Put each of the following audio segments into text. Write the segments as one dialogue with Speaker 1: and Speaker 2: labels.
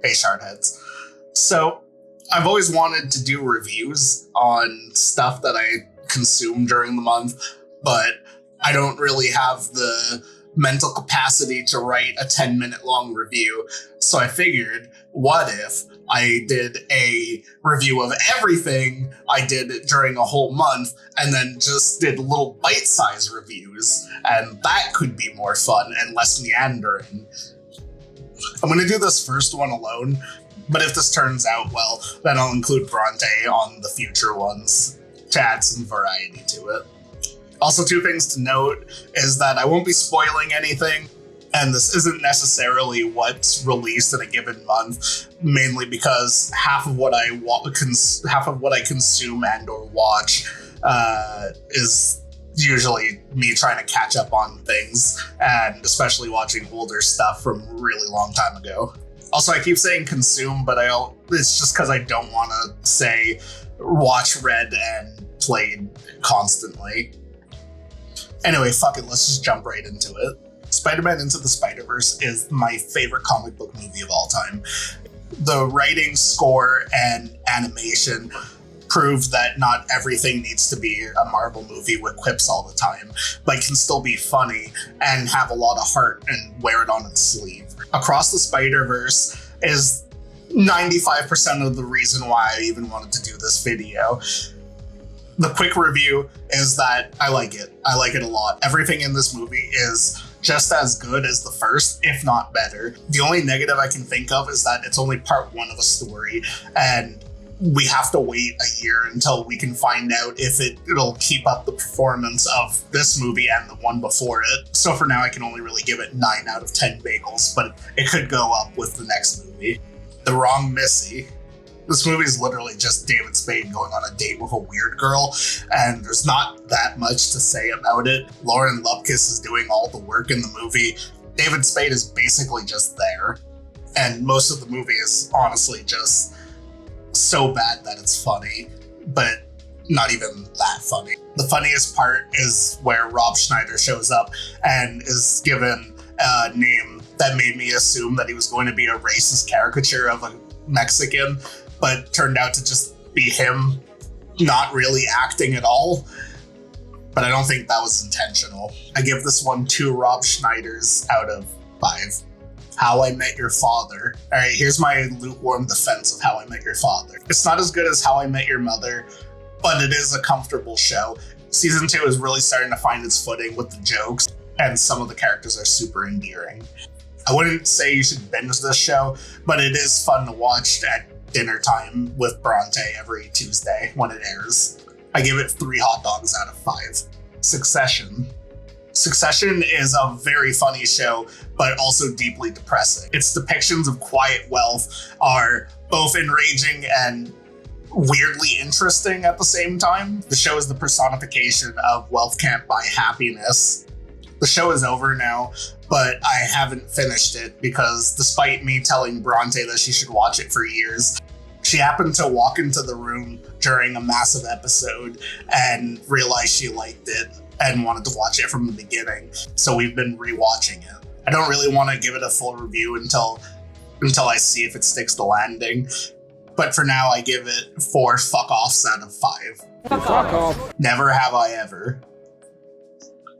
Speaker 1: Hey, Shardheads. So, I've always wanted to do reviews on stuff that I consume during the month, but I don't really have the mental capacity to write a 10-minute long review. So I figured, what if I did a review of everything I did during a whole month and then just did little bite-sized reviews, and that could be more fun and less meandering. I'm going to do this first one alone, but if this turns out well, then I'll include Bronte on the future ones to add some variety to it. Also, two things to note is that I won't be spoiling anything, and this isn't necessarily what's released in a given month, mainly because half of what I consume and or watch is usually me trying to catch up on things, and especially watching older stuff from a really long time ago. Also, I keep saying consume, but it's just because I don't want to say watch, read, and played constantly. Anyway, fuck it, let's just jump right into it. Spider-Man Into the Spider-Verse is my favorite comic book movie of all time. The writing, score, and animation prove that not everything needs to be a Marvel movie with quips all the time, but can still be funny and have a lot of heart and wear it on its sleeve. Across the Spider-Verse is 95% of the reason why I even wanted to do this video. The quick review is that I like it. I like it a lot. Everything in this movie is just as good as the first, if not better. The only negative I can think of is that it's only part one of a story, and we have to wait a year until we can find out if it'll keep up the performance of this movie and the one before it. So for now, I can only really give it 9 out of 10 bagels, but it could go up with the next movie. The Wrong Missy. This movie is literally just David Spade going on a date with a weird girl, and there's not that much to say about it. Lauren Lupkus is doing all the work in the movie. David Spade is basically just there, and most of the movie is honestly just so bad that it's funny, but not even that funny. The funniest part is where Rob Schneider shows up and is given a name that made me assume that he was going to be a racist caricature of a Mexican, but turned out to just be him not really acting at all. But I don't think that was intentional. I give this one 2 Rob Schneiders out of 5. How I Met Your Father. All right, here's my lukewarm defense of How I Met Your Father. It's not as good as How I Met Your Mother, but it is a comfortable show. Season 2 is really starting to find its footing with the jokes, and some of the characters are super endearing. I wouldn't say you should binge this show, but it is fun to watch at dinner time with Bronte every Tuesday when it airs. I give it 3 hot dogs out of 5. Succession. Succession is a very funny show, but also deeply depressing. Its depictions of quiet wealth are both enraging and weirdly interesting at the same time. The show is the personification of wealth can't buy happiness. The show is over now, but I haven't finished it because despite me telling Bronte that she should watch it for years, she happened to walk into the room during a massive episode and realized she liked it and wanted to watch it from the beginning. So we've been rewatching it. I don't really want to give it a full review until I see if it sticks the landing. But for now, I give it 4 fuck-offs out of 5.
Speaker 2: Fuck off.
Speaker 1: Never Have I Ever.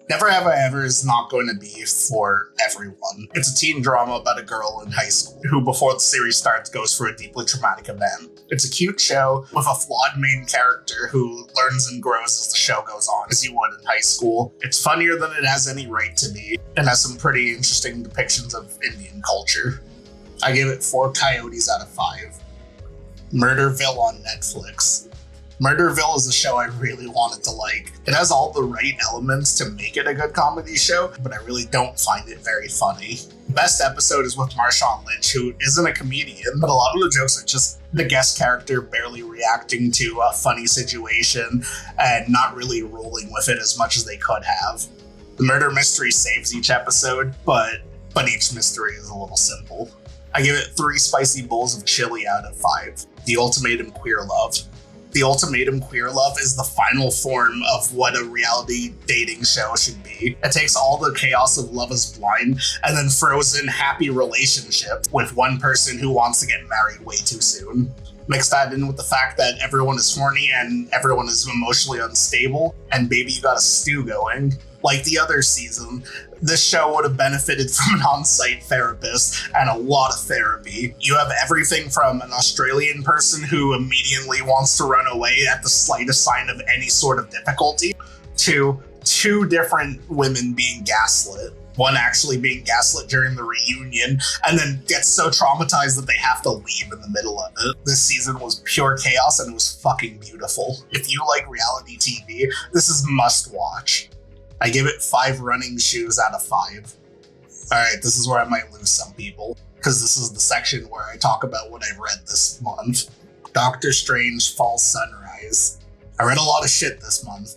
Speaker 1: Never Have I Ever is not going to be for everyone. It's a teen drama about a girl in high school who, before the series starts, goes for a deeply traumatic event. It's a cute show with a flawed main character who learns and grows as the show goes on, as you would in high school. It's funnier than it has any right to be, and has some pretty interesting depictions of Indian culture. I give it 4 coyotes out of 5. Murderville on Netflix. Murderville is a show I really wanted to like. It has all the right elements to make it a good comedy show, but I really don't find it very funny. The best episode is with Marshawn Lynch, who isn't a comedian, but a lot of the jokes are just the guest character barely reacting to a funny situation and not really rolling with it as much as they could have. The murder mystery saves each episode, but each mystery is a little simple. I give it 3 spicy bowls of chili out of 5. The Ultimatum Queer Love. The ultimatum queer love is the final form of what a reality dating show should be. It takes all the chaos of Love is Blind and then throws in happy relationships with one person who wants to get married way too soon. Mix that in with the fact that everyone is horny and everyone is emotionally unstable, and baby, you got a stew going. Like the other season, this show would have benefited from an on-site therapist and a lot of therapy. You have everything from an Australian person who immediately wants to run away at the slightest sign of any sort of difficulty, to two different women being gaslit. One actually being gaslit during the reunion and then gets so traumatized that they have to leave in the middle of it. This season was pure chaos and it was fucking beautiful. If you like reality TV, this is must watch. I give it 5 running shoes out of 5. Alright, this is where I might lose some people, because this is the section where I talk about what I've read this month. Doctor Strange Fall Sunrise. I read a lot of shit this month,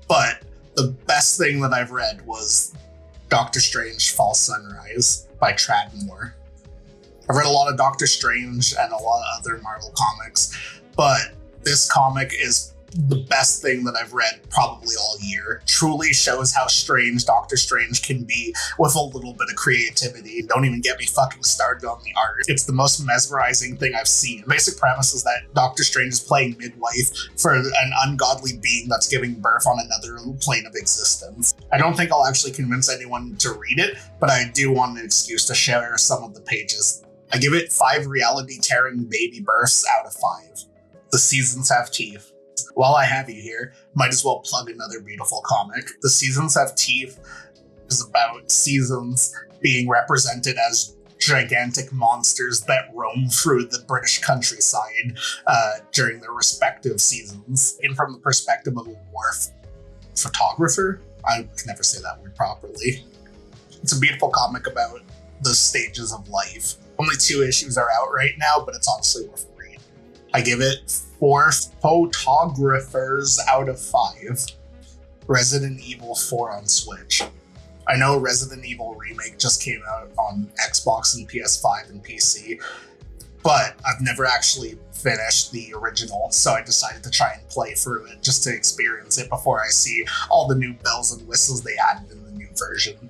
Speaker 1: but the best thing that I've read was Doctor Strange Fall Sunrise by Tradd Moore. I've read a lot of Doctor Strange and a lot of other Marvel comics, but this comic is the best thing that I've read probably all year. Truly shows how strange Doctor Strange can be with a little bit of creativity. Don't even get me fucking started on the art. It's the most mesmerizing thing I've seen. The basic premise is that Doctor Strange is playing midwife for an ungodly being that's giving birth on another plane of existence. I don't think I'll actually convince anyone to read it, but I do want an excuse to share some of the pages. I give it 5 reality-tearing baby births out of 5. The seasons have teeth. While I have you here, might as well plug another beautiful comic. The Seasons Have Teeth is about seasons being represented as gigantic monsters that roam through the British countryside during their respective seasons. And from the perspective of a war photographer, I can never say that word properly. It's a beautiful comic about the stages of life. Only 2 issues are out right now, but it's honestly worth a read. I give it 4 photographers out of 5. Resident Evil 4 on Switch. I know Resident Evil Remake just came out on Xbox and PS5 and PC, but I've never actually finished the original, so I decided to try and play through it just to experience it before I see all the new bells and whistles they added in the new version.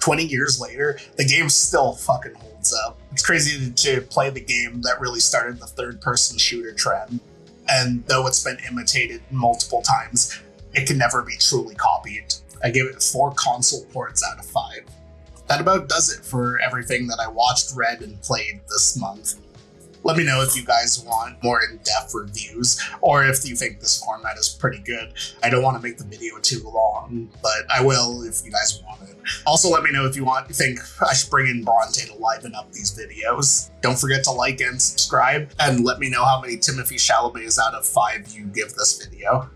Speaker 1: 20 years later, the game still fucking holds up. It's crazy to play the game that really started the third-person shooter trend, and though it's been imitated multiple times, it can never be truly copied. I give it 4 console ports out of 5. That about does it for everything that I watched, read, and played this month. Let me know if you guys want more in-depth reviews, or if you think this format is pretty good. I don't want to make the video too long, but I will if you guys want it. Also, let me know if you think I should bring in Bronte to liven up these videos. Don't forget to like and subscribe, and let me know how many Timothée Chalamet's out of 5 you give this video.